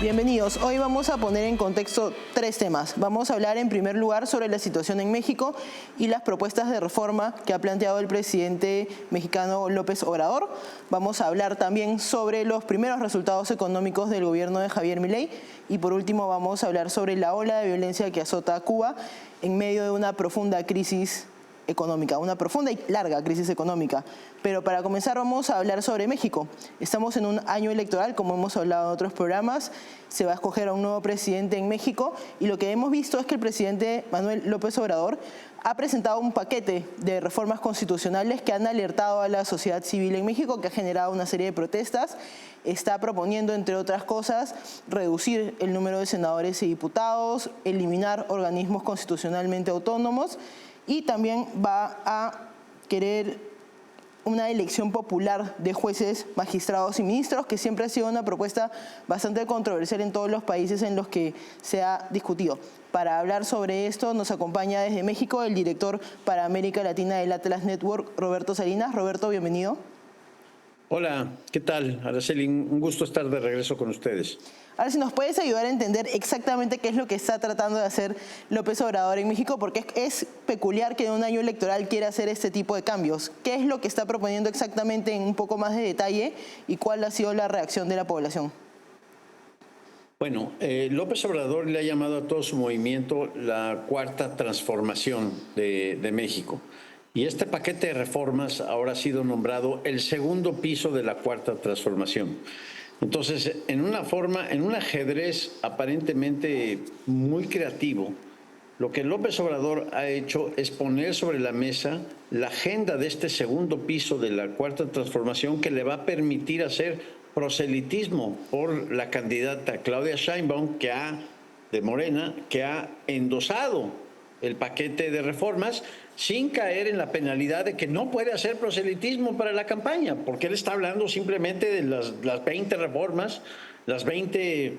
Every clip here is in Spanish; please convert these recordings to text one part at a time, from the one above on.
Bienvenidos. Hoy vamos a poner en contexto tres temas. Vamos a hablar en primer lugar sobre la situación en México y las propuestas de reforma que ha planteado el presidente mexicano López Obrador. Vamos a hablar también sobre los primeros resultados económicos del gobierno de Javier Milei. Y por último vamos a hablar sobre la ola de violencia que azota a Cuba en medio de una profunda crisis económica, una profunda y larga crisis económica. Pero para comenzar vamos a hablar sobre México. Estamos en un año electoral, como hemos hablado en otros programas. Se va a escoger a un nuevo presidente en México y lo que hemos visto es que el presidente Manuel López Obrador ha presentado un paquete de reformas constitucionales que han alertado a la sociedad civil en México, que ha generado una serie de protestas. Está proponiendo, entre otras cosas, reducir el número de senadores y diputados, eliminar organismos constitucionalmente autónomos y también va a querer una elección popular de jueces, magistrados y ministros, que siempre ha sido una propuesta bastante controversial en todos los países en los que se ha discutido. Para hablar sobre esto nos acompaña desde México el director para América Latina del Atlas Network, Roberto Salinas. Roberto, bienvenido. Hola, ¿qué tal, Araceli? Un gusto estar de regreso con ustedes. Ahora, si nos puedes ayudar a entender exactamente qué es lo que está tratando de hacer López Obrador en México, porque es peculiar que en un año electoral quiera hacer este tipo de cambios. ¿Qué es lo que está proponiendo exactamente en un poco más de detalle y cuál ha sido la reacción de la población? Bueno, López Obrador le ha llamado a todo su movimiento la cuarta transformación de México. Y este paquete de reformas ahora ha sido nombrado el segundo piso de la cuarta transformación. Entonces, en un ajedrez aparentemente muy creativo, lo que López Obrador ha hecho es poner sobre la mesa la agenda de este segundo piso de la cuarta transformación que le va a permitir hacer proselitismo por la candidata Claudia Sheinbaum, de Morena, que ha endosado el paquete de reformas sin caer en la penalidad de que no puede hacer proselitismo para la campaña, porque él está hablando simplemente de las 20 reformas, las 20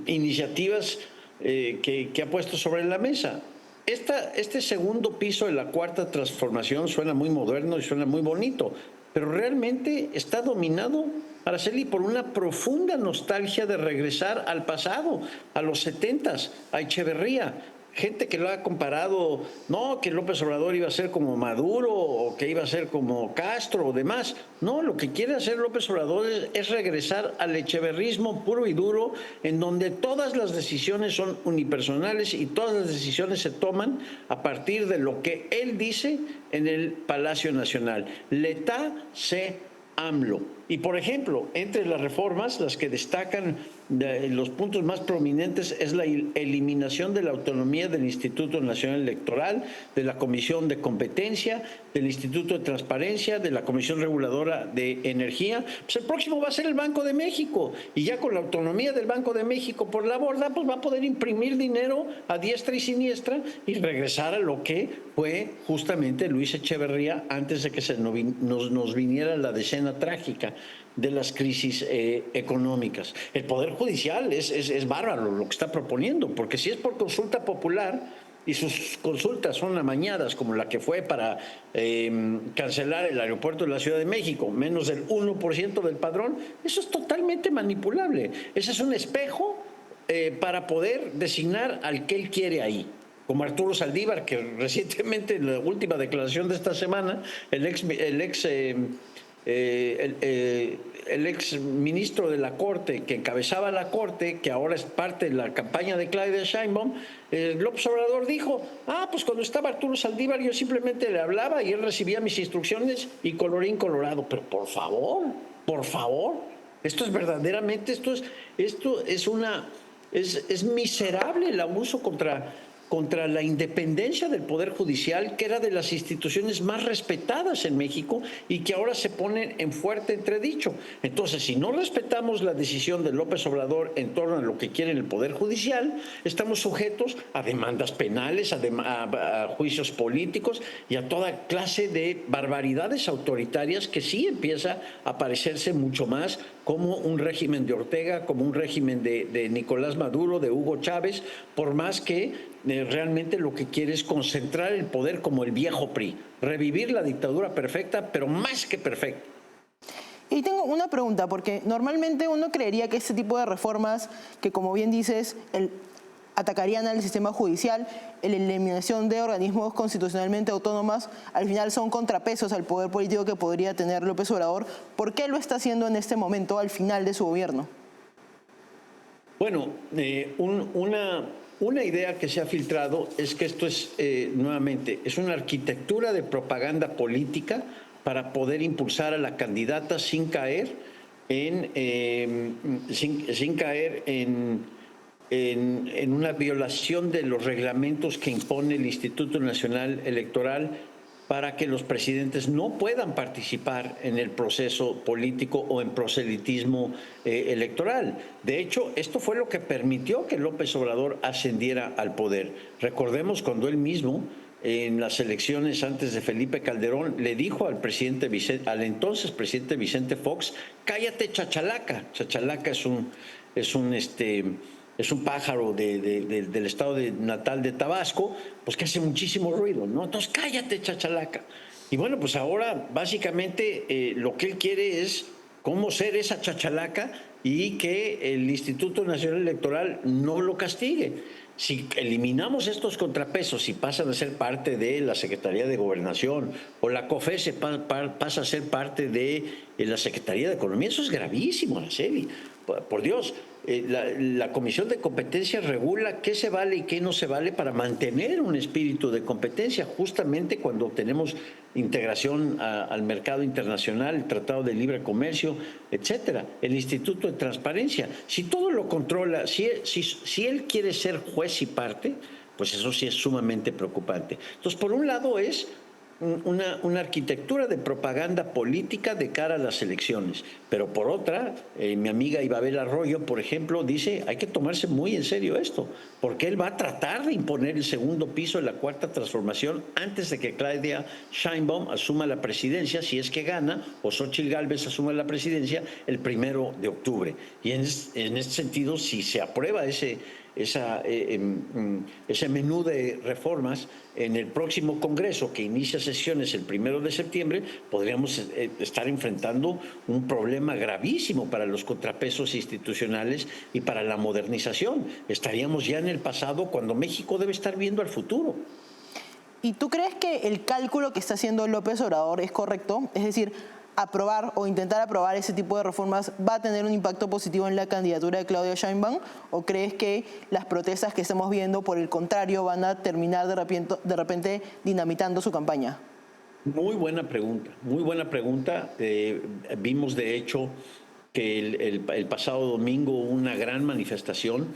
iniciativas que ha puesto sobre la mesa. Este segundo piso de la cuarta transformación suena muy moderno y suena muy bonito, pero realmente está dominado, Araceli, por una profunda nostalgia de regresar al pasado, a los 70s, a Echeverría. Gente que lo ha comparado, no, que López Obrador iba a ser como Maduro o que iba a ser como Castro o demás. No, lo que quiere hacer López Obrador es regresar al echeverrismo puro y duro, en donde todas las decisiones son unipersonales y todas las decisiones se toman a partir de lo que él dice en el Palacio Nacional. L'État c'est AMLO. Y, por ejemplo, entre las reformas, las que destacan los puntos más prominentes es la eliminación de la autonomía del Instituto Nacional Electoral, de la Comisión de Competencia, del Instituto de Transparencia, de la Comisión Reguladora de Energía. Pues el próximo va a ser el Banco de México. Y ya con la autonomía del Banco de México por la borda, pues va a poder imprimir dinero a diestra y siniestra y regresar a lo que fue justamente Luis Echeverría antes de que nos viniera la decena trágica de las crisis económicas. El Poder Judicial es bárbaro lo que está proponiendo, porque si es por consulta popular y sus consultas son amañadas, como la que fue para cancelar el aeropuerto de la Ciudad de México, menos del 1% del padrón, eso es totalmente manipulable. Ese es un espejo para poder designar al que él quiere ahí. Como Arturo Saldívar, que recientemente, en la última declaración de esta semana, el ex ministro de la Corte, que encabezaba la Corte, que ahora es parte de la campaña de Claudia Sheinbaum, López Obrador dijo, pues cuando estaba Arturo Saldívar yo simplemente le hablaba y él recibía mis instrucciones y colorín colorado. Pero por favor, esto es verdaderamente, es miserable el abuso contra la independencia del Poder Judicial, que era de las instituciones más respetadas en México y que ahora se ponen en fuerte entredicho. Entonces, si no respetamos la decisión de López Obrador en torno a lo que quiere el Poder Judicial, estamos sujetos a demandas penales, a juicios políticos y a toda clase de barbaridades autoritarias que sí empieza a parecerse mucho más como un régimen de Ortega, como un régimen de Nicolás Maduro, de Hugo Chávez, por más que realmente lo que quiere es concentrar el poder como el viejo PRI, revivir la dictadura perfecta, pero más que perfecta. Y tengo una pregunta, porque normalmente uno creería que este tipo de reformas, que como bien dices, atacarían al sistema judicial, la eliminación de organismos constitucionalmente autónomos, al final son contrapesos al poder político que podría tener López Obrador. ¿Por qué lo está haciendo en este momento, al final de su gobierno? Bueno, una idea que se ha filtrado es que esto es, nuevamente, es una arquitectura de propaganda política para poder impulsar a la candidata sin caer en una violación de los reglamentos que impone el Instituto Nacional Electoral para que los presidentes no puedan participar en el proceso político o en proselitismo electoral. De hecho, esto fue lo que permitió que López Obrador ascendiera al poder. Recordemos cuando él mismo, en las elecciones antes de Felipe Calderón, le dijo al entonces presidente Vicente Fox: cállate, chachalaca. Chachalaca es un pájaro del estado natal de Tabasco, pues que hace muchísimo ruido, ¿no? Entonces, cállate, chachalaca. Y bueno, pues ahora básicamente lo que él quiere es cómo ser esa chachalaca y que el Instituto Nacional Electoral no lo castigue. Si eliminamos estos contrapesos y pasan a ser parte de la Secretaría de Gobernación o la COFESE pasa a ser parte de la Secretaría de Economía, eso es gravísimo, Araceli. Por Dios, la Comisión de Competencia regula qué se vale y qué no se vale para mantener un espíritu de competencia, justamente cuando tenemos integración al mercado internacional, el Tratado de Libre Comercio, etcétera, el Instituto de Transparencia. Si todo lo controla, si él quiere ser juez y parte, pues eso sí es sumamente preocupante. Entonces, por un lado es una arquitectura de propaganda política de cara a las elecciones. Pero por otra, mi amiga Ibabel Arroyo, por ejemplo, dice hay que tomarse muy en serio esto, porque él va a tratar de imponer el segundo piso de la Cuarta Transformación antes de que Claudia Sheinbaum asuma la presidencia, si es que gana, o Xóchitl Gálvez asuma la presidencia el 1 de octubre. Y en este sentido, si se aprueba ese menú de reformas en el próximo Congreso, que inicia sesiones el 1 de septiembre, podríamos estar enfrentando un problema gravísimo para los contrapesos institucionales y para la modernización. Estaríamos ya en el pasado cuando México debe estar viendo al futuro. ¿Y tú crees que el cálculo que está haciendo López Obrador es correcto? Es decir, aprobar o intentar aprobar ese tipo de reformas va a tener un impacto positivo en la candidatura de Claudia Sheinbaum, o crees que las protestas que estamos viendo, por el contrario, van a terminar de repente dinamitando su campaña? Muy buena pregunta, muy buena pregunta. Vimos de hecho que el pasado domingo hubo una gran manifestación,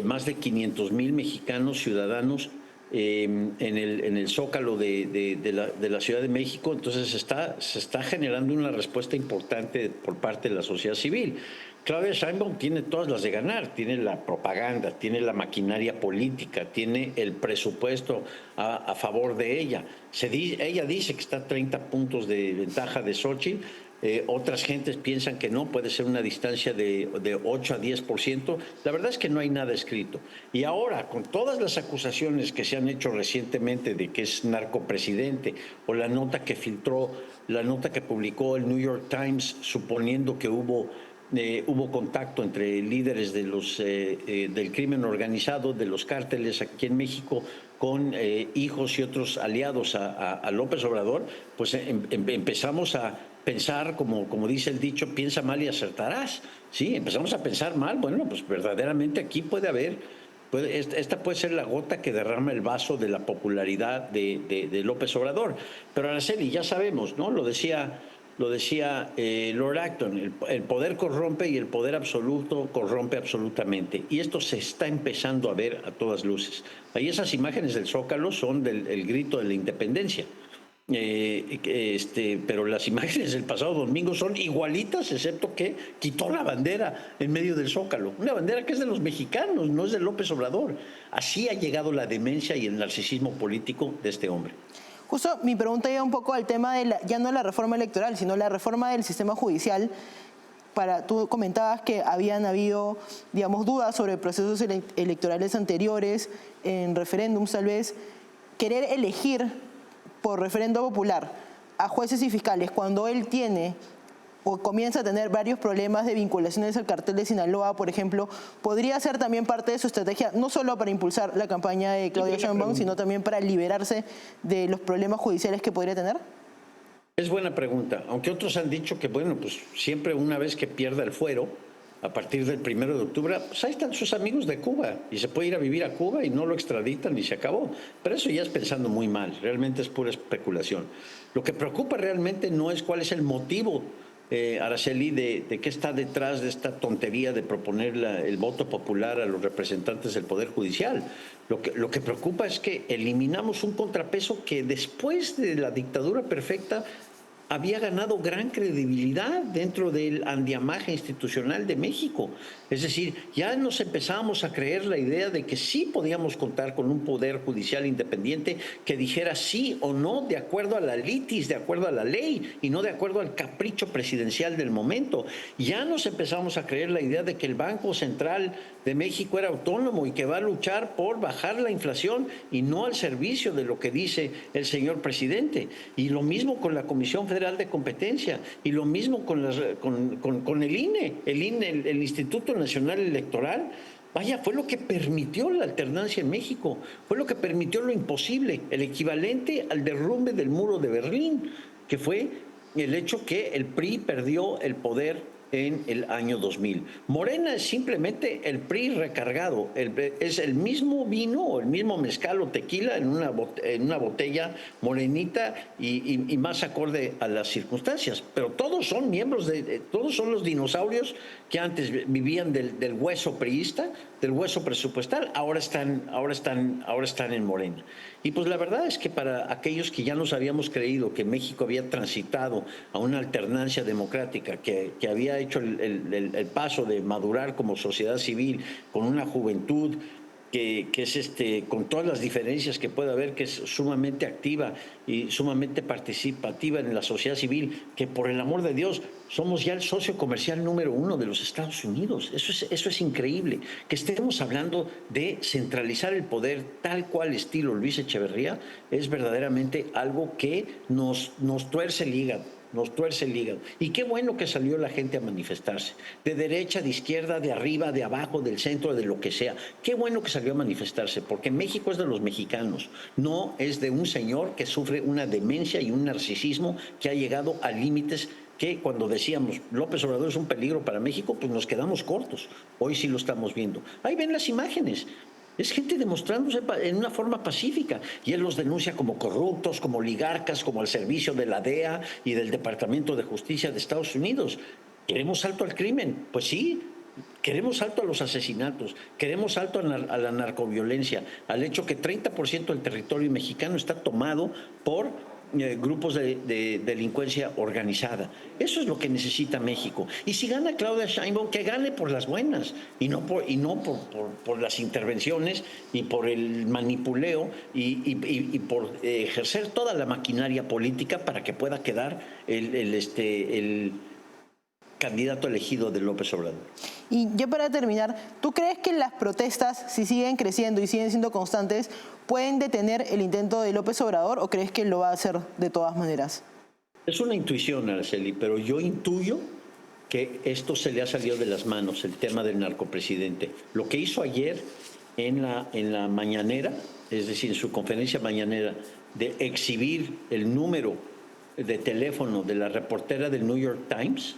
más de 500,000 mexicanos ciudadanos en el Zócalo de la Ciudad de México. Entonces se está generando una respuesta importante por parte de la sociedad civil. Claudia Sheinbaum tiene todas las de ganar, tiene la propaganda, tiene la maquinaria política, tiene el presupuesto a favor de ella. Ella dice que está a 30 puntos de ventaja de Xóchitl. Otras gentes piensan que no, puede ser una distancia de 8 a 10%. La verdad es que no hay nada escrito. Y ahora, con todas las acusaciones que se han hecho recientemente de que es narcopresidente, o la nota que filtró, la nota que publicó el New York Times suponiendo que hubo contacto entre líderes del crimen organizado, de los cárteles aquí en México, con hijos y otros aliados a López Obrador, pues empezamos a pensar, como dice el dicho, piensa mal y acertarás. Sí, empezamos a pensar mal. Bueno, pues verdaderamente aquí esta puede ser la gota que derrama el vaso de la popularidad de López Obrador. Pero Araceli, ya sabemos, ¿no? Lo decía Lord Acton, el poder corrompe y el poder absoluto corrompe absolutamente. Y esto se está empezando a ver a todas luces. Ahí esas imágenes del Zócalo son el grito de la independencia. Pero las imágenes del pasado domingo son igualitas, excepto que quitó la bandera en medio del Zócalo. Una bandera que es de los mexicanos, no es de López Obrador. Así ha llegado la demencia y el narcisismo político de este hombre. Justo mi pregunta iba un poco al tema de ya no la reforma electoral, sino la reforma del sistema judicial. Tú comentabas que habían habido, digamos, dudas sobre procesos electorales anteriores, en referéndums tal vez. Querer elegir por referendo popular a jueces y fiscales cuando él tiene o comienza a tener varios problemas de vinculaciones al cartel de Sinaloa, por ejemplo, ¿podría ser también parte de su estrategia, no solo para impulsar la campaña de Claudia Sheinbaum, sino también para liberarse de los problemas judiciales que podría tener? Es buena pregunta, aunque otros han dicho que, bueno, pues siempre una vez que pierda el fuero, a partir del 1 de octubre, pues ahí están sus amigos de Cuba y se puede ir a vivir a Cuba y no lo extraditan y se acabó. Pero eso ya es pensando muy mal, realmente es pura especulación. Lo que preocupa realmente no es cuál es el motivo, Araceli, de qué está detrás de esta tontería de proponer el voto popular a los representantes del Poder Judicial. Lo que preocupa es que eliminamos un contrapeso que después de la dictadura perfecta había ganado gran credibilidad dentro del andamiaje institucional de México. Es decir, ya nos empezábamos a creer la idea de que sí podíamos contar con un poder judicial independiente que dijera sí o no de acuerdo a la litis, de acuerdo a la ley y no de acuerdo al capricho presidencial del momento. Ya nos empezamos a creer la idea de que el Banco Central de México era autónomo y que va a luchar por bajar la inflación y no al servicio de lo que dice el señor presidente. Y lo mismo con la Comisión Federal de Competencia y lo mismo con el INE, el Instituto Nacional Electoral. Vaya, fue lo que permitió la alternancia en México, fue lo que permitió lo imposible, el equivalente al derrumbe del muro de Berlín, que fue el hecho que el PRI perdió el poder en el año 2000. Morena es simplemente el PRI recargado, es el mismo vino o el mismo mezcal o tequila en una botella morenita y más acorde a las circunstancias, pero todos son miembros todos son los dinosaurios que antes vivían del hueso priista, del hueso presupuestal, ahora están en Morena. Y pues la verdad es que para aquellos que ya nos habíamos creído que México había transitado a una alternancia democrática, que había hecho el paso de madurar como sociedad civil con una juventud que es con todas las diferencias que puede haber, que es sumamente activa y sumamente participativa en la sociedad civil, que por el amor de Dios somos ya el socio comercial número 1 de los Estados Unidos. Eso es increíble. Que estemos hablando de centralizar el poder tal cual estilo Luis Echeverría es verdaderamente algo que nos tuerce el hígado. Nos tuerce el hígado. Y qué bueno que salió la gente a manifestarse, de derecha, de izquierda, de arriba, de abajo, del centro, de lo que sea. Qué bueno que salió a manifestarse, porque México es de los mexicanos, no es de un señor que sufre una demencia y un narcisismo que ha llegado a límites que cuando decíamos López Obrador es un peligro para México, pues nos quedamos cortos. Hoy sí lo estamos viendo. Ahí ven las imágenes. Es gente demostrándose en una forma pacífica y él los denuncia como corruptos, como oligarcas, como al servicio de la DEA y del Departamento de Justicia de Estados Unidos. ¿Queremos alto al crimen? Pues sí. Queremos alto a los asesinatos, queremos alto a la narcoviolencia, al hecho que 30% del territorio mexicano está tomado por grupos de delincuencia organizada. Eso es lo que necesita México. Y si gana Claudia Sheinbaum, que gane por las buenas y no por las intervenciones y por el manipuleo y por ejercer toda la maquinaria política para que pueda quedar el candidato elegido de López Obrador. Y ya para terminar, ¿tú crees que las protestas, si siguen creciendo y siguen siendo constantes, pueden detener el intento de López Obrador o crees que lo va a hacer de todas maneras? Es una intuición, Araceli, pero yo intuyo que esto se le ha salido de las manos, el tema del narcopresidente. Lo que hizo ayer en la mañanera, es decir, en su conferencia mañanera, de exhibir el número de teléfono de la reportera del New York Times,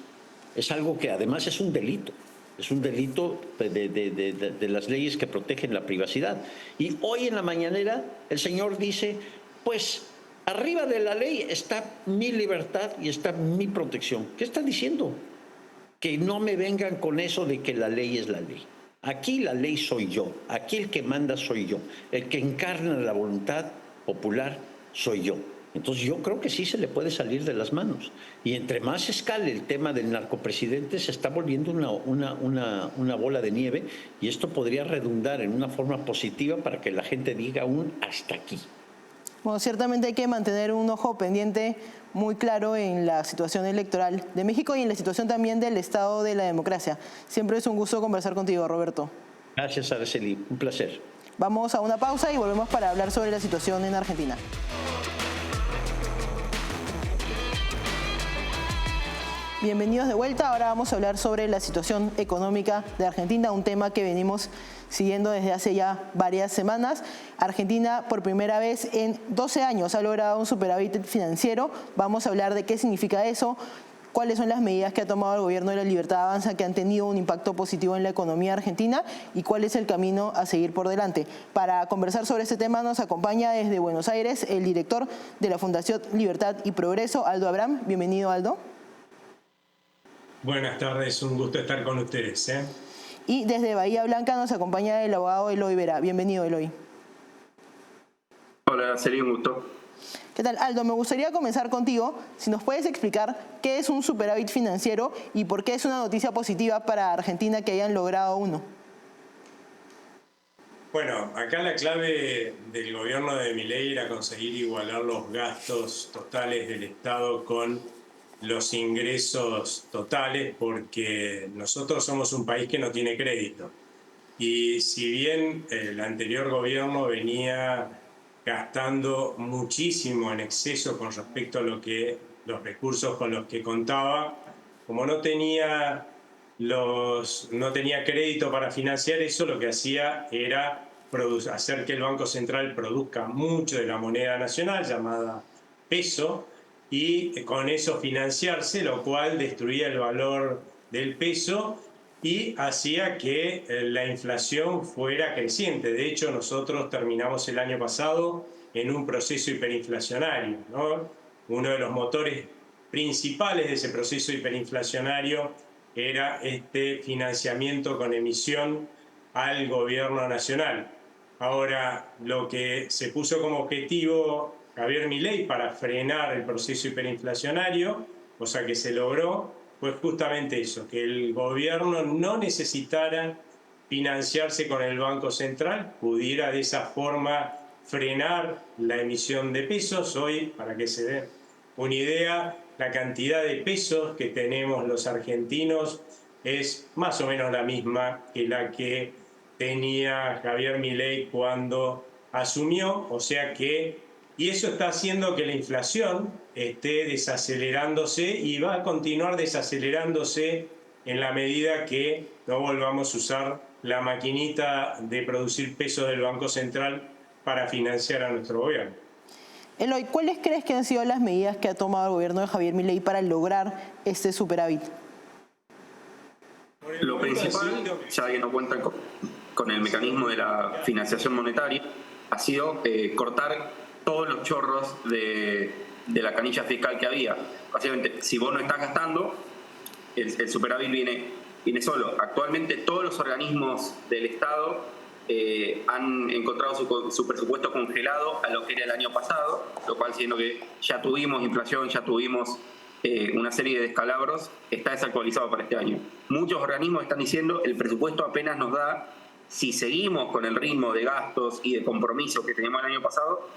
es algo que además es un delito. Es un delito de las leyes que protegen la privacidad. Y hoy en la mañanera el señor dice, pues arriba de la ley está mi libertad y está mi protección. ¿Qué está diciendo? Que no me vengan con eso de que la ley es la ley. Aquí la ley soy yo, aquí el que manda soy yo, el que encarna la voluntad popular soy yo. Entonces yo creo que sí se le puede salir de las manos. Y entre más escale el tema del narcopresidente, se está volviendo una bola de nieve y esto podría redundar en una forma positiva para que la gente diga un hasta aquí. Bueno, ciertamente hay que mantener un ojo pendiente muy claro en la situación electoral de México y en la situación también del estado de la democracia. Siempre es un gusto conversar contigo, Roberto. Gracias, Araceli. Un placer. Vamos a una pausa y volvemos para hablar sobre la situación en Argentina. Bienvenidos de vuelta. Ahora vamos a hablar sobre la situación económica de Argentina, un tema que venimos siguiendo desde hace ya varias semanas. Argentina, por primera vez en 12 años, ha logrado un superávit financiero. Vamos a hablar de qué significa eso, cuáles son las medidas que ha tomado el gobierno de La Libertad Avanza que han tenido un impacto positivo en la economía argentina y cuál es el camino a seguir por delante. Para conversar sobre este tema nos acompaña desde Buenos Aires el director de la Fundación Libertad y Progreso, Aldo Abraham. Bienvenido, Aldo. Buenas tardes, un gusto estar con ustedes. Y desde Bahía Blanca nos acompaña el abogado Eloy Vera. Bienvenido, Eloy. Hola, sería un gusto. ¿Qué tal, Aldo? Me gustaría comenzar contigo. Si nos puedes explicar qué es un superávit financiero y por qué es una noticia positiva para Argentina que hayan logrado uno. Bueno, acá la clave del gobierno de Milei era conseguir igualar los gastos totales del Estado con los ingresos totales, porque nosotros somos un país que no tiene crédito. Y si bien el anterior gobierno venía gastando muchísimo en exceso con respecto a los recursos con los que contaba, como no tenía crédito para financiar eso, lo que hacía era hacer que el Banco Central produzca mucho de la moneda nacional, llamada peso, y con eso financiarse, lo cual destruía el valor del peso y hacía que la inflación fuera creciente. De hecho, nosotros terminamos el año pasado en un proceso hiperinflacionario, ¿no? Uno de los motores principales de ese proceso hiperinflacionario era este financiamiento con emisión al gobierno nacional. Ahora, lo que se puso como objetivo Javier Milei para frenar el proceso hiperinflacionario, cosa que se logró, fue justamente eso, que el gobierno no necesitara financiarse con el Banco Central, pudiera de esa forma frenar la emisión de pesos. Hoy, para que se den una idea, la cantidad de pesos que tenemos los argentinos es más o menos la misma que la que tenía Javier Milei cuando asumió, o sea que, y eso está haciendo que la inflación esté desacelerándose y va a continuar desacelerándose en la medida que no volvamos a usar la maquinita de producir pesos del Banco Central para financiar a nuestro gobierno. Eloy, ¿cuáles crees que han sido las medidas que ha tomado el gobierno de Javier Milei para lograr este superávit? Lo principal, ya que no cuentan con el mecanismo de la financiación monetaria, ha sido cortar todos los chorros de la canilla fiscal que había. Básicamente, si vos no estás gastando, el superávit viene solo. Actualmente todos los organismos del Estado han encontrado su presupuesto congelado a lo que era el año pasado, lo cual, siendo que ya tuvimos inflación, ya tuvimos una serie de descalabros, está desactualizado para este año. Muchos organismos están diciendo el presupuesto apenas nos da, si seguimos con el ritmo de gastos y de compromisos que teníamos el año pasado,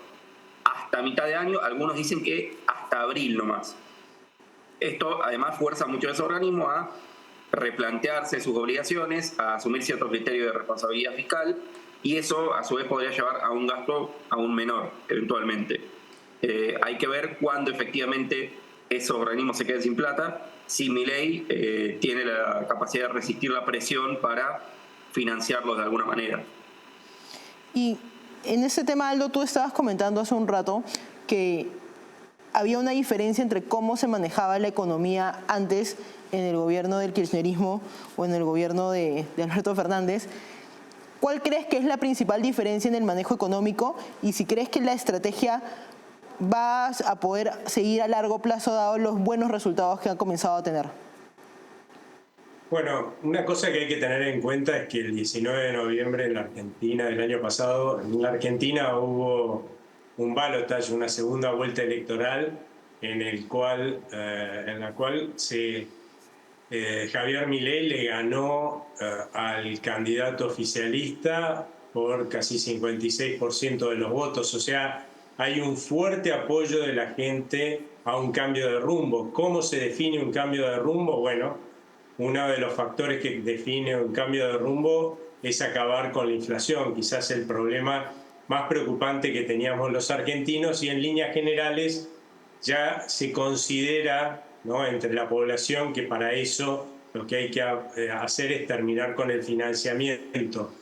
hasta mitad de año. Algunos dicen que hasta abril nomás. Esto además fuerza a muchos de esos organismos a replantearse sus obligaciones, a asumir cierto criterio de responsabilidad fiscal, y eso a su vez podría llevar a un gasto aún menor eventualmente. Hay que ver cuándo efectivamente esos organismos se queden sin plata, si Milei tiene la capacidad de resistir la presión para financiarlos de alguna manera. Y en ese tema, Aldo, tú estabas comentando hace un rato que había una diferencia entre cómo se manejaba la economía antes en el gobierno del kirchnerismo o en el gobierno de Alberto Fernández. ¿Cuál crees que es la principal diferencia en el manejo económico y si crees que la estrategia va a poder seguir a largo plazo dado los buenos resultados que han comenzado a tener? Bueno, una cosa que hay que tener en cuenta es que el 19 de noviembre en la Argentina del año pasado, en la Argentina hubo un balotaje, una segunda vuelta electoral en la cual Javier Milei le ganó al candidato oficialista por casi 56% de los votos. O sea, hay un fuerte apoyo de la gente a un cambio de rumbo. ¿Cómo se define un cambio de rumbo? Bueno, uno de los factores que define un cambio de rumbo es acabar con la inflación, quizás el problema más preocupante que teníamos los argentinos, y en líneas generales ya se considera ¿no?, entre la población, que para eso lo que hay que hacer es terminar con el financiamiento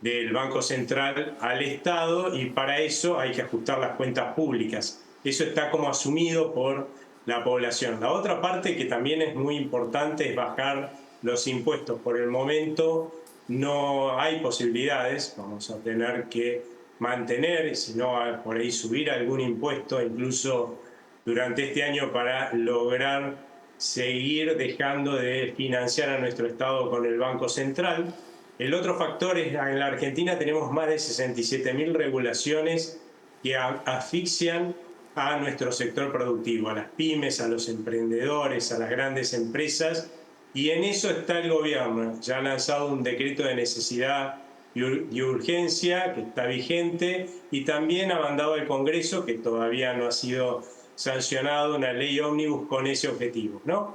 del Banco Central al Estado, y para eso hay que ajustar las cuentas públicas. Eso está como asumido por la población. La otra parte que también es muy importante es bajar los impuestos. Por el momento no hay posibilidades, vamos a tener que mantener, si no por ahí subir algún impuesto, incluso durante este año, para lograr seguir dejando de financiar a nuestro Estado con el Banco Central. El otro factor es, en la Argentina tenemos más de 67.000 regulaciones que asfixian a nuestro sector productivo, a las pymes, a los emprendedores, a las grandes empresas, y en eso está el gobierno. Ya ha lanzado un decreto de necesidad y urgencia que está vigente, y también ha mandado al Congreso, que todavía no ha sido sancionado, una ley ómnibus con ese objetivo, ¿no?,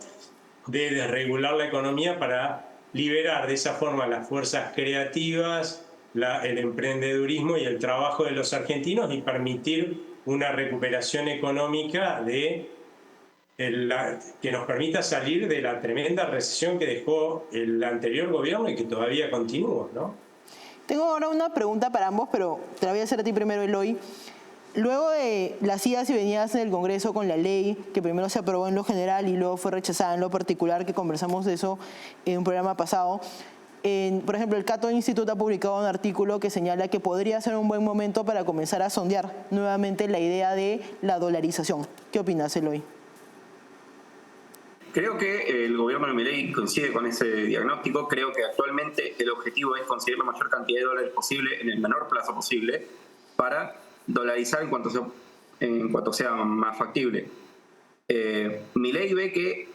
de desregular la economía para liberar de esa forma las fuerzas creativas, el emprendedurismo y el trabajo de los argentinos, y permitir una recuperación económica que nos permita salir de la tremenda recesión que dejó el anterior gobierno y que todavía continúa, ¿no? Tengo ahora una pregunta para ambos, pero te la voy a hacer a ti primero, Eloy. Luego de las idas y venidas en el Congreso con la ley, que primero se aprobó en lo general y luego fue rechazada en lo particular, que conversamos de eso en un programa pasado, por ejemplo, el Cato Institute ha publicado un artículo que señala que podría ser un buen momento para comenzar a sondear nuevamente la idea de la dolarización. ¿Qué opinas, Eloy? Creo que el gobierno de Milei coincide con ese diagnóstico. Creo que actualmente el objetivo es conseguir la mayor cantidad de dólares posible en el menor plazo posible para dolarizar en cuanto sea más factible. Milei ve que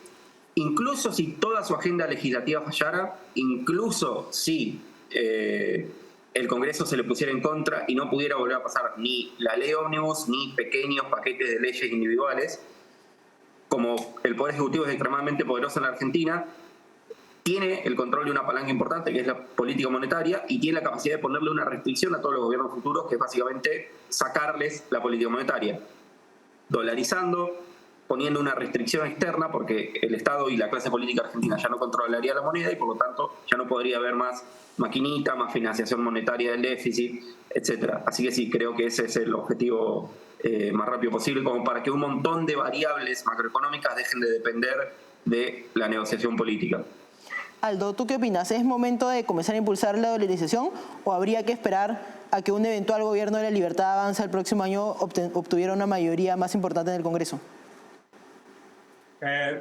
incluso si toda su agenda legislativa fallara, incluso si el Congreso se le pusiera en contra y no pudiera volver a pasar ni la ley ómnibus ni pequeños paquetes de leyes individuales, como el Poder Ejecutivo es extremadamente poderoso en la Argentina, tiene el control de una palanca importante, que es la política monetaria, y tiene la capacidad de ponerle una restricción a todos los gobiernos futuros, que es básicamente sacarles la política monetaria, dolarizando, poniendo una restricción externa, porque el Estado y la clase política argentina ya no controlaría la moneda y por lo tanto ya no podría haber más maquinita, más financiación monetaria del déficit, etc. Así que sí, creo que ese es el objetivo más rápido posible, como para que un montón de variables macroeconómicas dejen de depender de la negociación política. Aldo, ¿tú qué opinas? ¿Es momento de comenzar a impulsar la dolarización o habría que esperar a que un eventual gobierno de la libertad avance el próximo año obtuviera una mayoría más importante en el Congreso?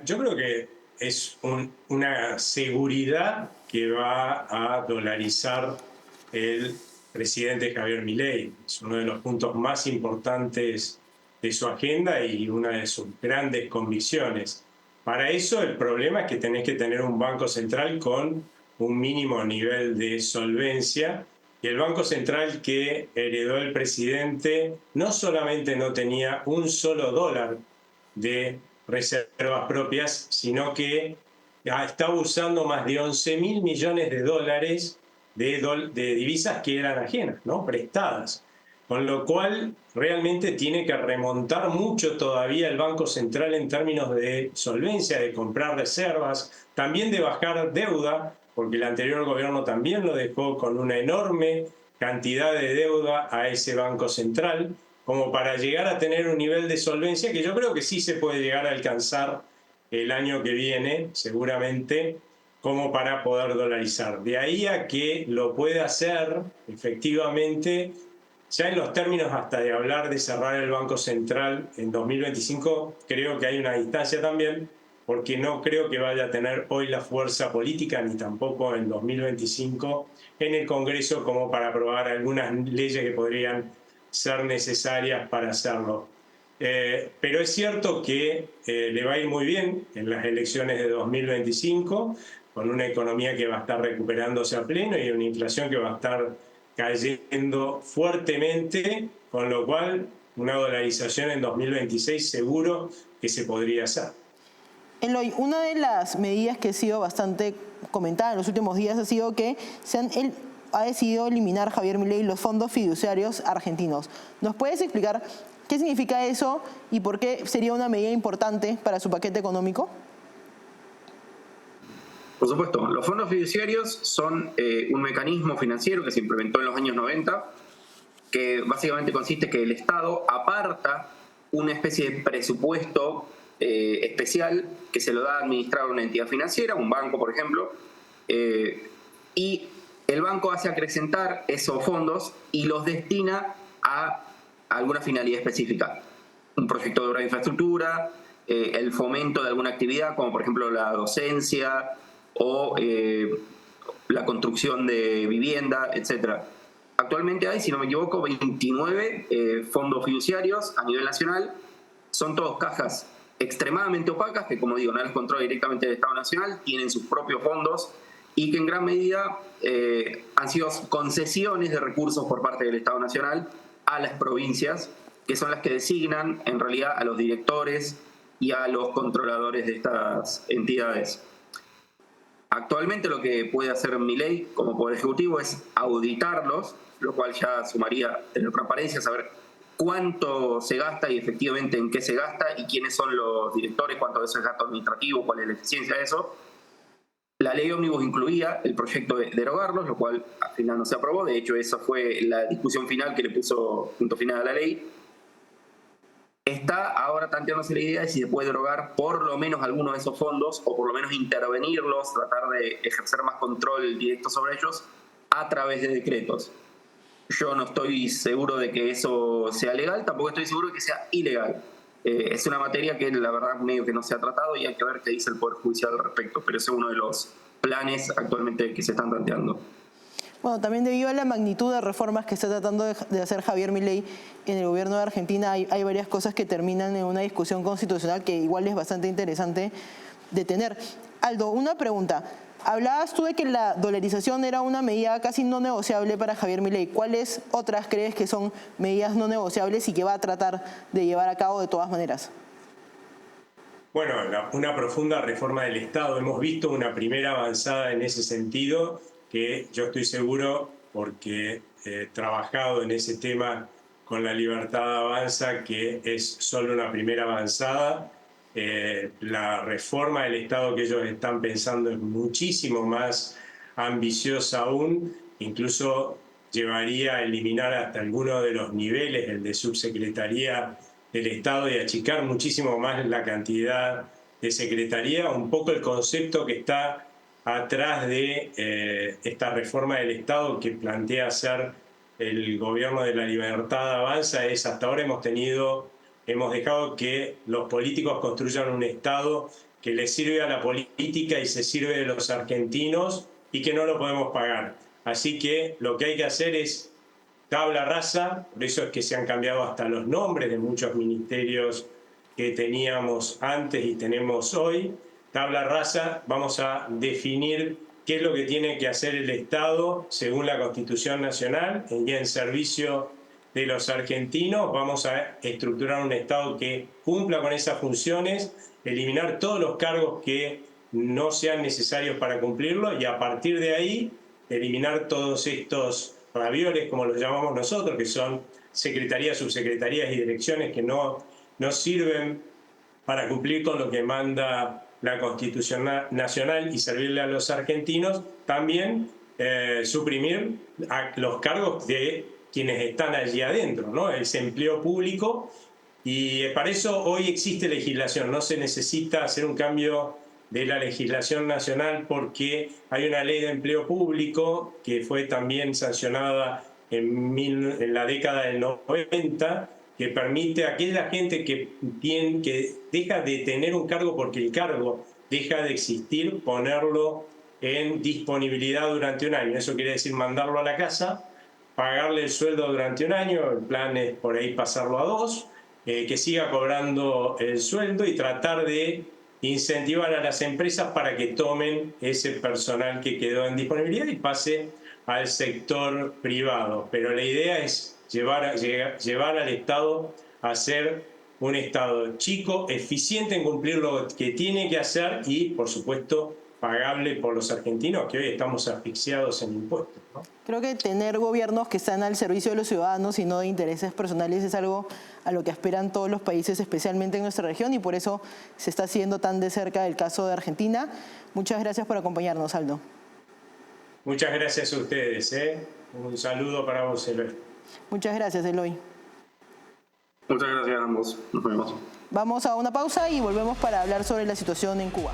Yo creo que es una seguridad que va a dolarizar el presidente Javier Milei. Es uno de los puntos más importantes de su agenda y una de sus grandes convicciones. Para eso el problema es que tenés que tener un Banco Central con un mínimo nivel de solvencia, y el Banco Central que heredó el presidente no solamente no tenía un solo dólar de reservas propias, sino que está usando más de 11.000 millones de dólares de divisas que eran ajenas, ¿no?, prestadas. Con lo cual realmente tiene que remontar mucho todavía el Banco Central en términos de solvencia, de comprar reservas, también de bajar deuda, porque el anterior gobierno también lo dejó con una enorme cantidad de deuda a ese Banco Central, como para llegar a tener un nivel de solvencia que yo creo que sí se puede llegar a alcanzar el año que viene, seguramente, como para poder dolarizar. De ahí a que lo pueda hacer efectivamente, ya en los términos hasta de hablar de cerrar el Banco Central en 2025, creo que hay una distancia también, porque no creo que vaya a tener hoy la fuerza política, ni tampoco en 2025, en el Congreso como para aprobar algunas leyes que podrían ser necesarias para hacerlo. Pero es cierto que le va a ir muy bien en las elecciones de 2025, con una economía que va a estar recuperándose a pleno y una inflación que va a estar cayendo fuertemente, con lo cual una dolarización en 2026 seguro que se podría hacer. Eloy, una de las medidas que ha sido bastante comentada en los últimos días ha sido que ha decidido eliminar Javier Milei los fondos fiduciarios argentinos. ¿Nos puedes explicar ¿Qué significa eso y por qué sería una medida importante para su paquete económico? Por supuesto, los fondos fiduciarios son un mecanismo financiero que se implementó en los años 90, que básicamente consiste en que el Estado aparta una especie de presupuesto especial que se lo da a administrar a una entidad financiera, un banco por ejemplo, y el banco hace acrecentar esos fondos y los destina a alguna finalidad específica. Un proyecto de obra de infraestructura, el fomento de alguna actividad como por ejemplo la docencia o la construcción de vivienda, etc. Actualmente hay, si no me equivoco, 29 fondos fiduciarios a nivel nacional. Son todos cajas extremadamente opacas que, como digo, no las controla directamente el Estado Nacional, tienen sus propios fondos y que en gran medida han sido concesiones de recursos por parte del Estado Nacional a las provincias, que son las que designan en realidad a los directores y a los controladores de estas entidades. Actualmente lo que puede hacer Milei como Poder Ejecutivo es auditarlos, lo cual ya sumaría tener transparencia, saber cuánto se gasta y efectivamente en qué se gasta y quiénes son los directores, cuánto de eso es gasto administrativo, cuál es la eficiencia de eso. La ley ómnibus incluía el proyecto de derogarlos, lo cual al final no se aprobó. De hecho, esa fue la discusión final que le puso punto final a la ley. Está ahora tanteándose la idea de si se puede derogar por lo menos algunos de esos fondos o por lo menos intervenirlos, tratar de ejercer más control directo sobre ellos a través de decretos. Yo no estoy seguro de que eso sea legal, tampoco estoy seguro de que sea ilegal. Es una materia que la verdad medio que no se ha tratado y hay que ver qué dice el Poder Judicial al respecto, pero ese es uno de los planes actualmente que se están planteando. Bueno, también debido a la magnitud de reformas que está tratando de hacer Javier Milei en el gobierno de Argentina, hay varias cosas que terminan en una discusión constitucional que igual es bastante interesante de tener. Aldo, una pregunta. Hablabas tú de que la dolarización era una medida casi no negociable para Javier Milei. ¿Cuáles otras crees que son medidas no negociables y que va a tratar de llevar a cabo de todas maneras? Bueno, una profunda reforma del Estado. Hemos visto una primera avanzada en ese sentido, que yo estoy seguro, porque he trabajado en ese tema con La Libertad Avanza, que es solo una primera avanzada. La reforma del Estado que ellos están pensando es muchísimo más ambiciosa aún, incluso llevaría a eliminar hasta algunos de los niveles, el de subsecretaría del Estado, y achicar muchísimo más la cantidad de secretaría. Un poco el concepto que está atrás de esta reforma del Estado que plantea hacer el gobierno de La Libertad Avanza es: hasta ahora hemos dejado que los políticos construyan un Estado que les sirve a la política y se sirve de los argentinos y que no lo podemos pagar. Así que lo que hay que hacer es tabla rasa, por eso es que se han cambiado hasta los nombres de muchos ministerios que teníamos antes y tenemos hoy. Tabla rasa, vamos a definir qué es lo que tiene que hacer el Estado según la Constitución Nacional y en servicio de los argentinos. Vamos a estructurar un Estado que cumpla con esas funciones, eliminar todos los cargos que no sean necesarios para cumplirlo y a partir de ahí eliminar todos estos ravioles, como los llamamos nosotros, que son secretarías, subsecretarías y direcciones que no sirven para cumplir con lo que manda la Constitución Nacional y servirle a los argentinos. También suprimir los cargos de quienes están allí adentro, ¿no? Ese empleo público, y para eso hoy existe legislación. No se necesita hacer un cambio de la legislación nacional porque hay una ley de empleo público que fue también sancionada en la década del 90, que permite a aquella gente que deja de tener un cargo porque el cargo deja de existir, ponerlo en disponibilidad durante un año. Eso quiere decir mandarlo a la casa, pagarle el sueldo durante un año, el plan es por ahí pasarlo a 2, que siga cobrando el sueldo y tratar de incentivar a las empresas para que tomen ese personal que quedó en disponibilidad y pase al sector privado. Pero la idea es llevar al Estado a ser un Estado chico, eficiente en cumplir lo que tiene que hacer y, por supuesto, pagable por los argentinos, que hoy estamos asfixiados en impuestos, ¿no? Creo que tener gobiernos que están al servicio de los ciudadanos y no de intereses personales es algo a lo que aspiran todos los países, especialmente en nuestra región, y por eso se está siguiendo tan de cerca el caso de Argentina. Muchas gracias por acompañarnos, Aldo. Muchas gracias a ustedes, ¿eh? Un saludo para vos, Eloy. Muchas gracias, Eloy. Muchas gracias a ambos. Nos vemos. Vamos a una pausa y volvemos para hablar sobre la situación en Cuba.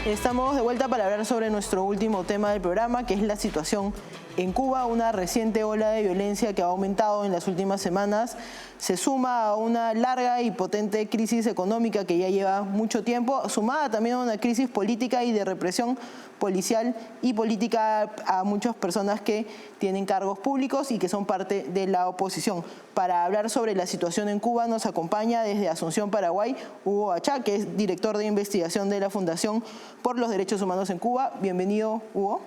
Estamos de vuelta para hablar sobre nuestro último tema del programa, que es la situación en Cuba. Una reciente ola de violencia que ha aumentado en las últimas semanas se suma a una larga y potente crisis económica que ya lleva mucho tiempo, sumada también a una crisis política y de represión policial y política a muchas personas que tienen cargos públicos y que son parte de la oposición. Para hablar sobre la situación en Cuba nos acompaña desde Asunción, Paraguay, Hugo Achá, que es director de investigación de la Fundación por los Derechos Humanos en Cuba. Bienvenido, Hugo.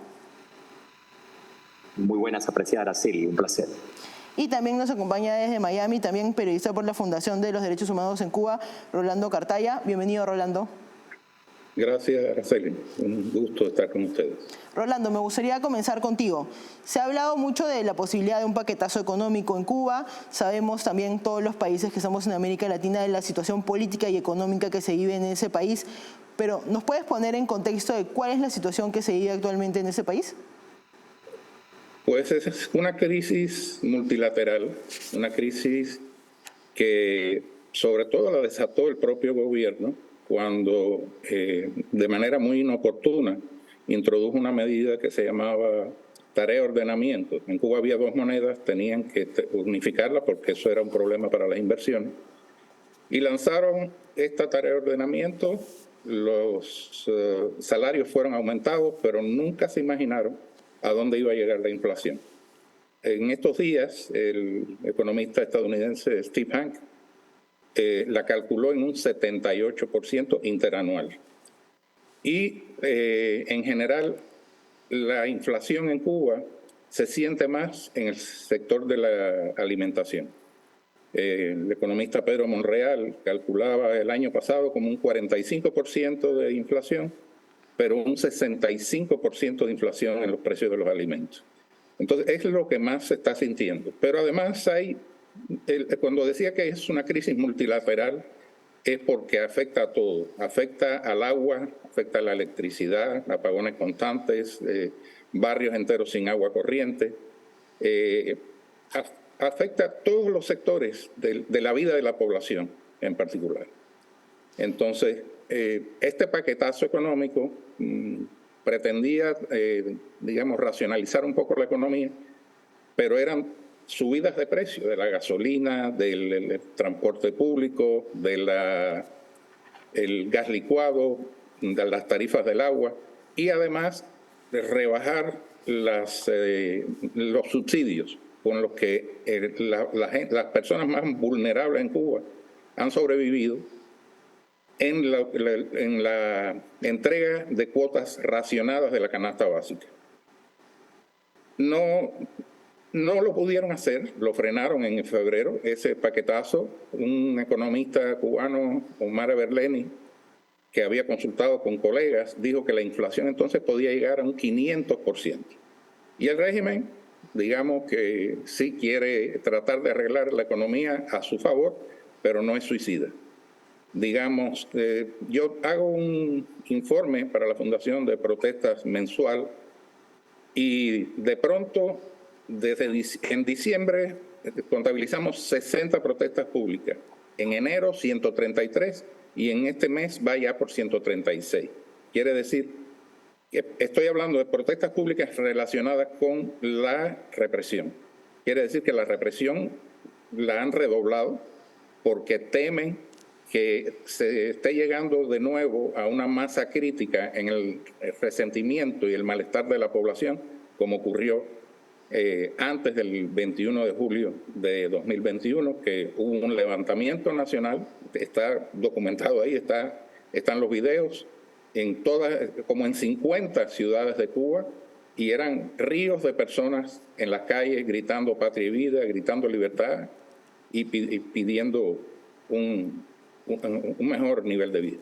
Muy buenas, apreciada Araceli, un placer. Y también nos acompaña desde Miami, también periodista por la Fundación de los Derechos Humanos en Cuba, Rolando Cartaya. Bienvenido, Rolando. Gracias, Araceli. Un gusto estar con ustedes. Rolando, me gustaría comenzar contigo. Se ha hablado mucho de la posibilidad de un paquetazo económico en Cuba. Sabemos también todos los países que estamos en América Latina de la situación política y económica que se vive en ese país. Pero, ¿nos puedes poner en contexto de cuál es la situación que se vive actualmente en ese país? Pues es una crisis multilateral, una crisis que sobre todo la desató el propio gobierno cuando de manera muy inoportuna introdujo una medida que se llamaba tarea de ordenamiento. En Cuba había dos monedas, tenían que unificarlas porque eso era un problema para las inversiones. Y lanzaron esta tarea de ordenamiento, los salarios fueron aumentados, pero nunca se imaginaron a dónde iba a llegar la inflación. En estos días, el economista estadounidense Steve Hanke la calculó en un 78% interanual. Y en general, la inflación en Cuba se siente más en el sector de la alimentación. El economista Pedro Monreal calculaba el año pasado como un 45% de inflación, pero un 65% de inflación en los precios de los alimentos. Entonces, es lo que más se está sintiendo. Pero además cuando decía que es una crisis multilateral, es porque afecta a todo. Afecta al agua, afecta a la electricidad, apagones constantes, barrios enteros sin agua corriente. Afecta a todos los sectores de la vida de la población en particular. Entonces, este paquetazo económico pretendía, digamos, racionalizar un poco la economía, pero eran subidas de precio de la gasolina, del transporte público, del gas licuado, de las tarifas del agua y además de rebajar los subsidios con los que las personas más vulnerables en Cuba han sobrevivido en la entrega de cuotas racionadas de la canasta básica. No lo pudieron hacer, lo frenaron en febrero, ese paquetazo. Un economista cubano, Omar Berleni, que había consultado con colegas, dijo que la inflación entonces podía llegar a un 500%. Y el régimen, digamos que sí quiere tratar de arreglar la economía a su favor, pero no es suicida. Digamos, yo hago un informe para la Fundación de Protestas mensual y de pronto, en diciembre, contabilizamos 60 protestas públicas. En enero, 133 y en este mes va ya por 136. Quiere decir que estoy hablando de protestas públicas relacionadas con la represión. Quiere decir que la represión la han redoblado porque temen que se esté llegando de nuevo a una masa crítica en el resentimiento y el malestar de la población, como ocurrió antes del 21 de julio de 2021, que hubo un levantamiento nacional, está documentado ahí, están los videos, como en 50 ciudades de Cuba, y eran ríos de personas en las calles gritando patria y vida, gritando libertad y pidiendo un mejor nivel de vida.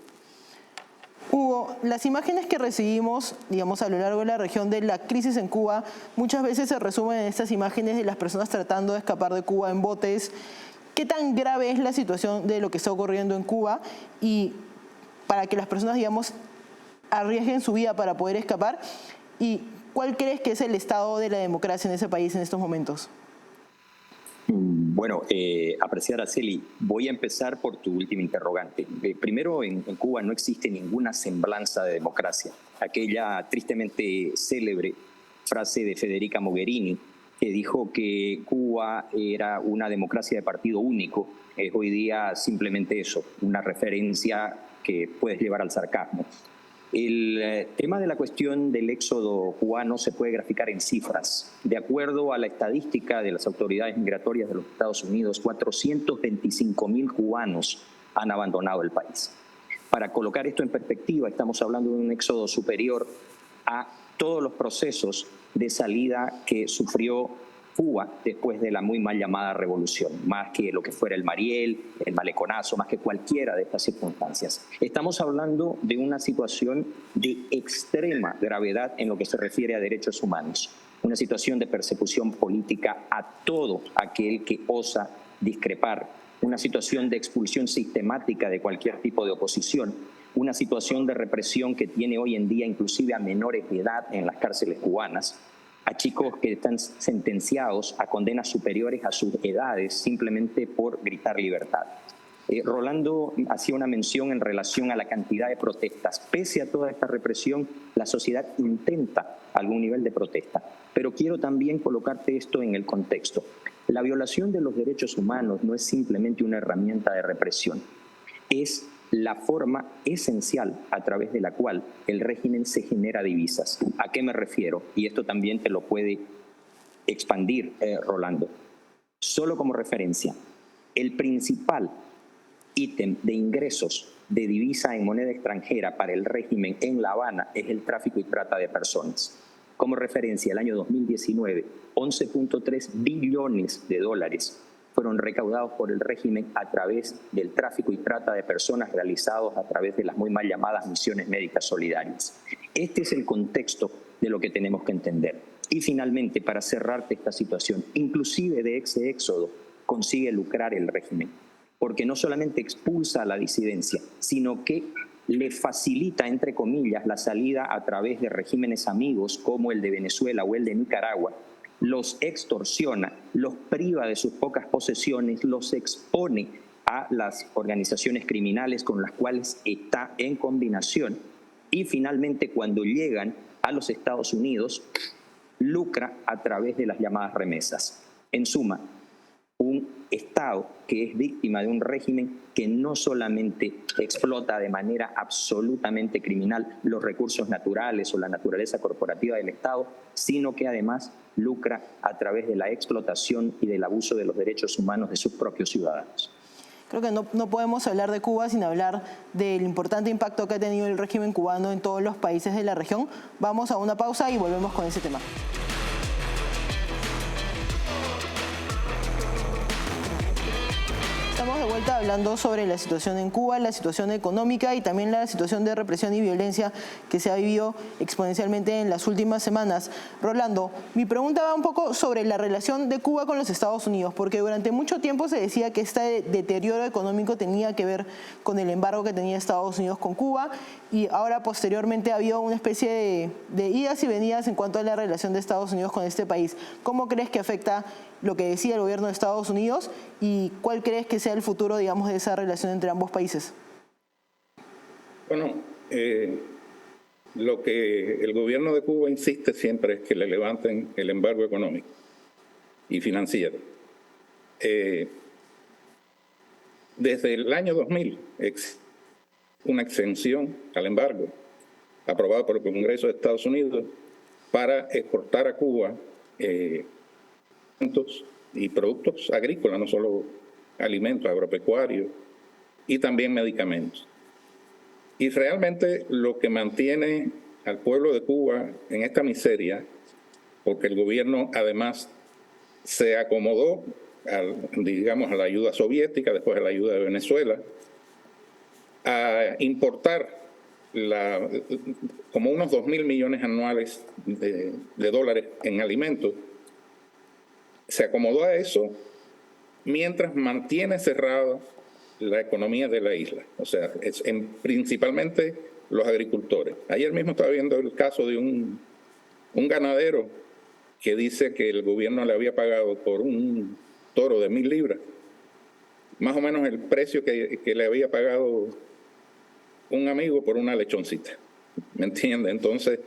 Hugo, las imágenes que recibimos, digamos, a lo largo de la región de la crisis en Cuba, muchas veces se resumen en estas imágenes de las personas tratando de escapar de Cuba en botes. ¿Qué tan grave es la situación de lo que está ocurriendo en Cuba? Y para que las personas, digamos, arriesguen su vida para poder escapar. ¿Y cuál crees que es el estado de la democracia en ese país en estos momentos? Bueno, apreciada Araceli, voy a empezar por tu última interrogante. Primero, en Cuba no existe ninguna semblanza de democracia. Aquella tristemente célebre frase de Federica Mogherini, que dijo que Cuba era una democracia de partido único, es hoy día simplemente eso, una referencia que puedes llevar al sarcasmo. El tema de la cuestión del éxodo cubano se puede graficar en cifras. De acuerdo a la estadística de las autoridades migratorias de los Estados Unidos, 425.000 cubanos han abandonado el país. Para colocar esto en perspectiva, estamos hablando de un éxodo superior a todos los procesos de salida que sufrió Cuba después de la muy mal llamada revolución, más que lo que fuera el Mariel, el Maleconazo, más que cualquiera de estas circunstancias. Estamos hablando de una situación de extrema gravedad en lo que se refiere a derechos humanos, una situación de persecución política a todo aquel que osa discrepar, una situación de expulsión sistemática de cualquier tipo de oposición, una situación de represión que tiene hoy en día inclusive a menores de edad en las cárceles cubanas, a chicos que están sentenciados a condenas superiores a sus edades simplemente por gritar libertad. Rolando hacía una mención en relación a la cantidad de protestas. Pese a toda esta represión, la sociedad intenta algún nivel de protesta. Pero quiero también colocarte esto en el contexto. La violación de los derechos humanos no es simplemente una herramienta de represión, es la forma esencial a través de la cual el régimen se genera divisas. ¿A qué me refiero? Y esto también te lo puede expandir, Rolando. Solo como referencia, el principal ítem de ingresos de divisa en moneda extranjera para el régimen en La Habana es el tráfico y trata de personas. Como referencia, el año 2019, 11.3 billones de dólares fueron recaudados por el régimen a través del tráfico y trata de personas realizados a través de las muy mal llamadas misiones médicas solidarias. Este es el contexto de lo que tenemos que entender. Y finalmente, para cerrarte esta situación, inclusive de ese éxodo consigue lucrar el régimen, porque no solamente expulsa a la disidencia, sino que le facilita, entre comillas, la salida a través de regímenes amigos como el de Venezuela o el de Nicaragua, los extorsiona, los priva de sus pocas posesiones, los expone a las organizaciones criminales con las cuales está en combinación y finalmente cuando llegan a los Estados Unidos lucra a través de las llamadas remesas. En suma, un Estado que es víctima de un régimen que no solamente explota de manera absolutamente criminal los recursos naturales o la naturaleza corporativa del Estado, sino que además lucra a través de la explotación y del abuso de los derechos humanos de sus propios ciudadanos. Creo que no podemos hablar de Cuba sin hablar del importante impacto que ha tenido el régimen cubano en todos los países de la región. Vamos a una pausa y volvemos con ese tema. Estamos de vuelta hablando sobre la situación en Cuba, la situación económica y también la situación de represión y violencia que se ha vivido exponencialmente en las últimas semanas. Rolando, mi pregunta va un poco sobre la relación de Cuba con los Estados Unidos, porque durante mucho tiempo se decía que este deterioro económico tenía que ver con el embargo que tenía Estados Unidos con Cuba y ahora posteriormente ha habido una especie de idas y venidas en cuanto a la relación de Estados Unidos con este país. ¿Cómo crees que afecta lo que decía el gobierno de Estados Unidos y cuál crees que sea el futuro, digamos, de esa relación entre ambos países? Bueno, lo que el gobierno de Cuba insiste siempre es que le levanten el embargo económico y financiero. Desde el año 2000, una exención al embargo aprobada por el Congreso de Estados Unidos para exportar a Cuba y productos agrícolas, no solo alimentos, agropecuarios y también medicamentos. Y realmente lo que mantiene al pueblo de Cuba en esta miseria, porque el gobierno además se acomodó digamos, a la ayuda soviética, después a la ayuda de Venezuela, importar como unos 2.000 millones anuales de dólares en alimentos. Se acomodó a eso mientras mantiene cerrada la economía de la isla, o sea, principalmente los agricultores. Ayer mismo estaba viendo el caso de un ganadero que dice que el gobierno le había pagado por un toro de 1.000 libras, más o menos el precio que le había pagado un amigo por una lechoncita, ¿me entiende? Entonces,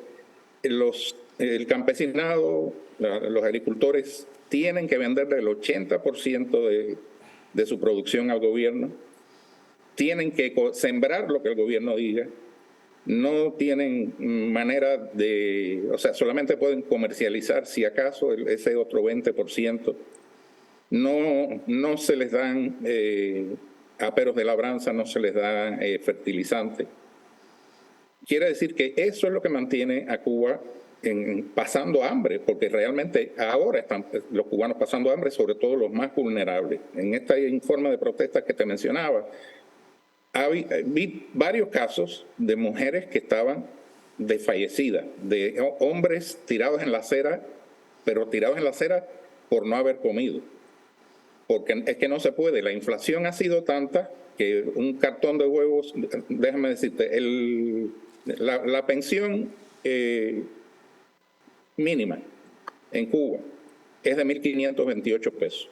el campesinado, los agricultores tienen que venderle el 80% de su producción al gobierno, tienen que sembrar lo que el gobierno diga, no tienen manera o sea, solamente pueden comercializar si acaso ese otro 20%. No se les dan aperos de labranza, no se les da fertilizante. Quiere decir que eso es lo que mantiene a Cuba pasando hambre, porque realmente ahora están los cubanos pasando hambre, sobre todo los más vulnerables. En este informe de protestas que te mencionaba, vi varios casos de mujeres que estaban desfallecidas, de hombres tirados en la acera, pero tirados en la acera por no haber comido. Porque es que no se puede. La inflación ha sido tanta que un cartón de huevos, déjame decirte, la pensión mínima en Cuba es de 1.528 pesos.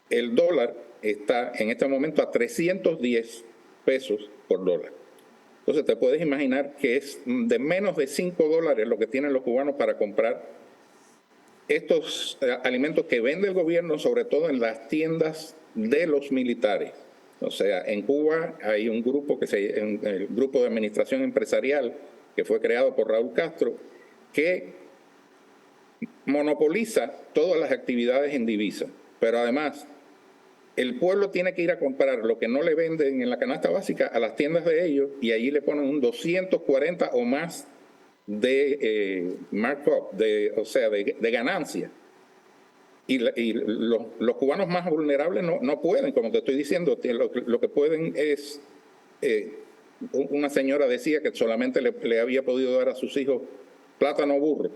El dólar está en este momento a 310 pesos por dólar. Entonces te puedes imaginar que es de menos de $5 lo que tienen los cubanos para comprar estos alimentos que vende el gobierno, sobre todo en las tiendas de los militares. O sea, en Cuba hay un grupo, el Grupo de Administración Empresarial, que fue creado por Raúl Castro, que monopoliza todas las actividades en divisa. Pero además, el pueblo tiene que ir a comprar lo que no le venden en la canasta básica a las tiendas de ellos, y allí le ponen un 240 o más de markup, o sea, de ganancia. Y los cubanos más vulnerables no pueden, como te estoy diciendo, lo que pueden es, una señora decía que solamente le había podido dar a sus hijos plátano burro,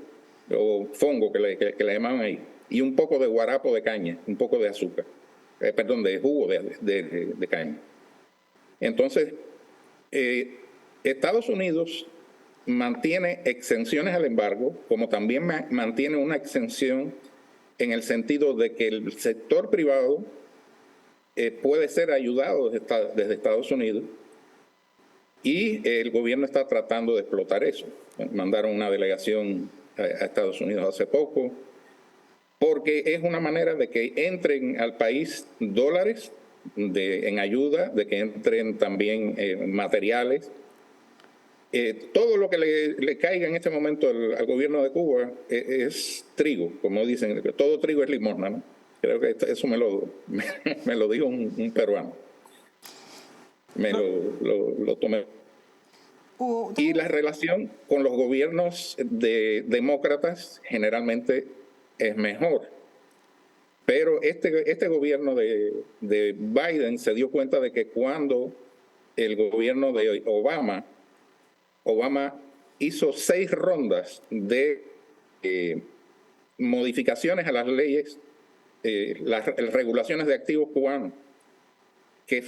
o fongo que le llamaban ahí, y un poco de guarapo de caña, un poco de azúcar, de jugo de caña. Entonces, Estados Unidos mantiene exenciones al embargo, como también mantiene una exención en el sentido de que el sector privado puede ser ayudado desde Estados Unidos, y el gobierno está tratando de explotar eso. Mandaron una delegación a Estados Unidos hace poco, porque es una manera de que entren al país dólares en ayuda, de que entren también materiales. Todo lo que le caiga en este momento al gobierno de Cuba es trigo, como dicen, todo trigo es limosna, ¿no? Creo que eso me lo dijo un peruano. Lo tomé. Y la relación con los gobiernos demócratas generalmente es mejor. Pero este gobierno de Biden se dio cuenta de que cuando el gobierno de Obama hizo 6 rondas de modificaciones a las leyes, las regulaciones de activos cubanos, que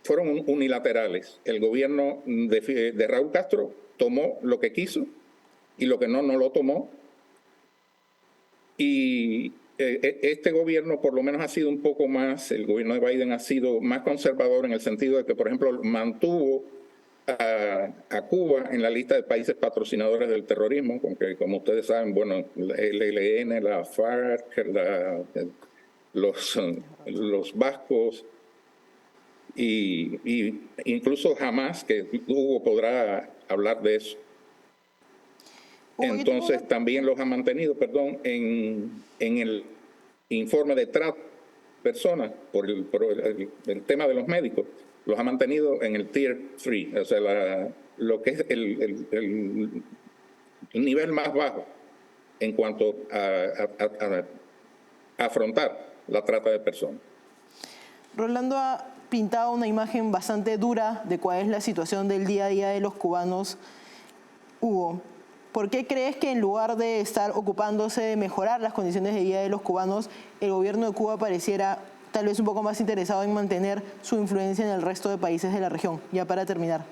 fueron unilaterales. El gobierno de Raúl Castro tomó lo que quiso y lo que no lo tomó. Y este gobierno por lo menos ha sido un poco más, el gobierno de Biden ha sido más conservador en el sentido de que, por ejemplo, mantuvo a Cuba en la lista de países patrocinadores del terrorismo, porque como ustedes saben, bueno, el ELN, la FARC, los vascos, y incluso Hamas, que Hugo podrá hablar de eso. Entonces también los ha mantenido, en el informe de trata de personas, por el tema de los médicos, los ha mantenido en el Tier 3, o sea, lo que es el nivel más bajo en cuanto a afrontar la trata de personas. Rolando, pintado una imagen bastante dura de cuál es la situación del día a día de los cubanos. Hugo, ¿por qué crees que en lugar de estar ocupándose de mejorar las condiciones de vida de los cubanos, el gobierno de Cuba pareciera tal vez un poco más interesado en mantener su influencia en el resto de países de la región? Ya para terminar.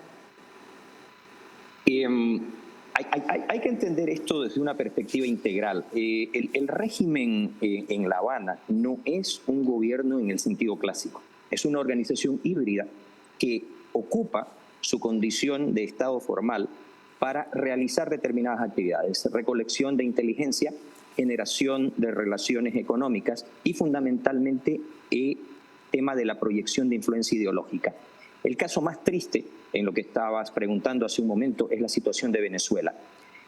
Hay que entender esto desde una perspectiva integral. El régimen en La Habana no es un gobierno en el sentido clásico. Es una organización híbrida que ocupa su condición de Estado formal para realizar determinadas actividades: recolección de inteligencia, generación de relaciones económicas y fundamentalmente tema de la proyección de influencia ideológica. El caso más triste, en lo que estabas preguntando hace un momento, es la situación de Venezuela.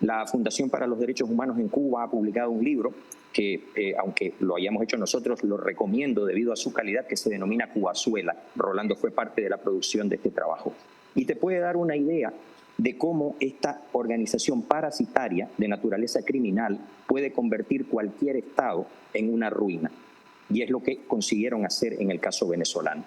La Fundación para los Derechos Humanos en Cuba ha publicado un libro que, aunque lo hayamos hecho nosotros, lo recomiendo debido a su calidad, que se denomina Cubazuela. Rolando fue parte de la producción de este trabajo. Y te puede dar una idea de cómo esta organización parasitaria de naturaleza criminal puede convertir cualquier Estado en una ruina. Y es lo que consiguieron hacer en el caso venezolano.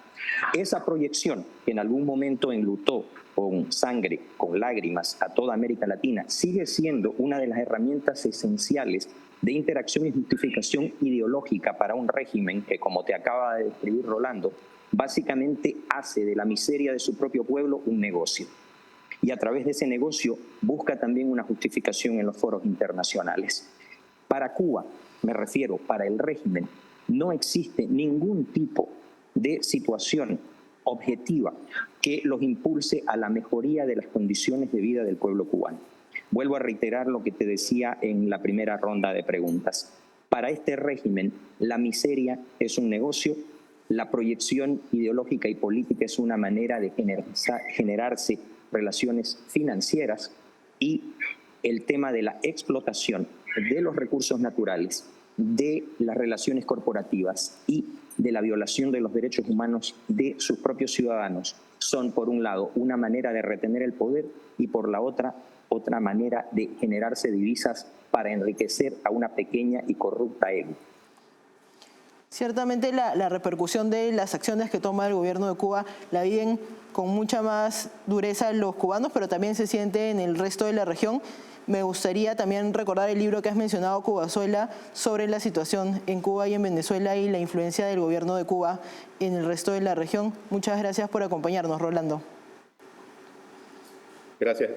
Esa proyección que en algún momento enlutó con sangre, con lágrimas a toda América Latina, sigue siendo una de las herramientas esenciales de interacción y justificación ideológica para un régimen que, como te acaba de describir Rolando, básicamente hace de la miseria de su propio pueblo un negocio. Y a través de ese negocio busca también una justificación en los foros internacionales. Para Cuba, me refiero, para el régimen, no existe ningún tipo de situación objetiva que los impulse a la mejoría de las condiciones de vida del pueblo cubano. Vuelvo a reiterar lo que te decía en la primera ronda de preguntas. Para este régimen, la miseria es un negocio, la proyección ideológica y política es una manera de generarse relaciones financieras, y el tema de la explotación de los recursos naturales, de las relaciones corporativas y de la violación de los derechos humanos de sus propios ciudadanos son, por un lado, una manera de retener el poder y, por la otra manera de generarse divisas para enriquecer a una pequeña y corrupta élite. Ciertamente la repercusión de las acciones que toma el gobierno de Cuba la viven con mucha más dureza los cubanos, pero también se siente en el resto de la región. Me gustaría también recordar el libro que has mencionado, Cubazuela, sobre la situación en Cuba y en Venezuela y la influencia del gobierno de Cuba en el resto de la región. Muchas gracias por acompañarnos, Rolando. Gracias.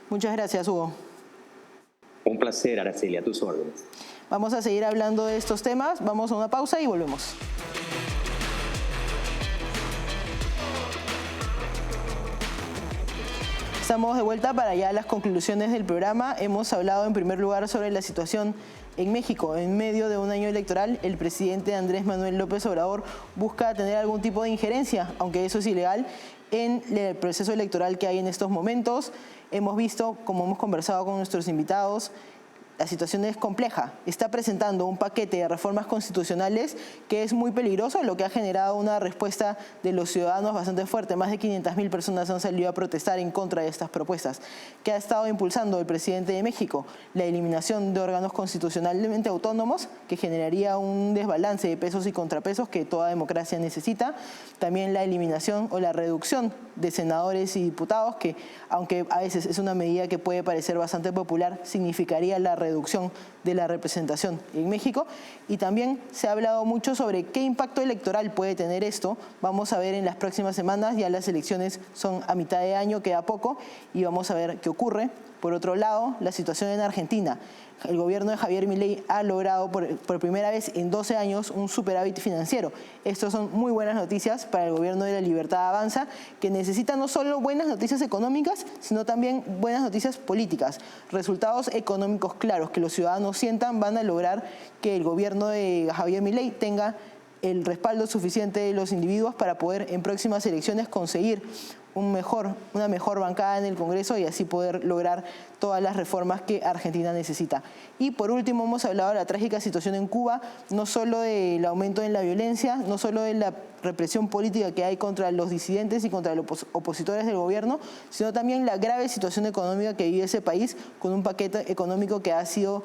Muchas gracias, Hugo. Un placer, Araceli, a tus órdenes. Vamos a seguir hablando de estos temas. Vamos a una pausa y volvemos. Estamos de vuelta para ya las conclusiones del programa. Hemos hablado en primer lugar sobre la situación en México. En medio de un año electoral, el presidente Andrés Manuel López Obrador busca tener algún tipo de injerencia, aunque eso es ilegal, en el proceso electoral que hay en estos momentos. Hemos visto, como hemos conversado con nuestros invitados, la situación es compleja. Está presentando un paquete de reformas constitucionales que es muy peligroso, lo que ha generado una respuesta de los ciudadanos bastante fuerte. Más de 500.000 personas han salido a protestar en contra de estas propuestas. ¿Qué ha estado impulsando el presidente de México? La eliminación de órganos constitucionalmente autónomos, que generaría un desbalance de pesos y contrapesos que toda democracia necesita. También la eliminación o la reducción de senadores y diputados, que aunque a veces es una medida que puede parecer bastante popular, significaría la reducción de la representación en México. Y también se ha hablado mucho sobre qué impacto electoral puede tener esto. Vamos a ver en las próximas semanas, ya las elecciones son a mitad de año, queda poco, y vamos a ver qué ocurre. Por otro lado, la situación en Argentina. El gobierno de Javier Milei ha logrado por primera vez en 12 años un superávit financiero. Estas son muy buenas noticias para el gobierno de La Libertad Avanza, que necesita no solo buenas noticias económicas, sino también buenas noticias políticas. Resultados económicos claros que los ciudadanos sientan van a lograr que el gobierno de Javier Milei tenga el respaldo suficiente de los individuos para poder en próximas elecciones conseguir una mejor bancada en el Congreso y así poder lograr todas las reformas que Argentina necesita. Y por último hemos hablado de la trágica situación en Cuba, no solo del aumento en la violencia, no solo de la represión política que hay contra los disidentes y contra los opositores del gobierno, sino también la grave situación económica que vive ese país con un paquete económico que ha sido,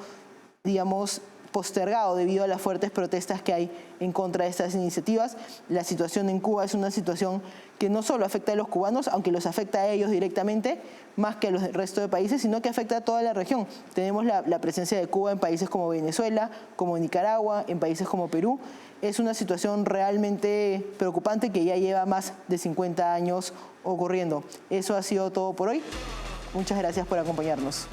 digamos, postergado debido a las fuertes protestas que hay en contra de estas iniciativas. La situación en Cuba es una situación que no solo afecta a los cubanos, aunque los afecta a ellos directamente, más que a los del resto de países, sino que afecta a toda la región. Tenemos la presencia de Cuba en países como Venezuela, como Nicaragua, en países como Perú. Es una situación realmente preocupante que ya lleva más de 50 años ocurriendo. Eso ha sido todo por hoy. Muchas gracias por acompañarnos.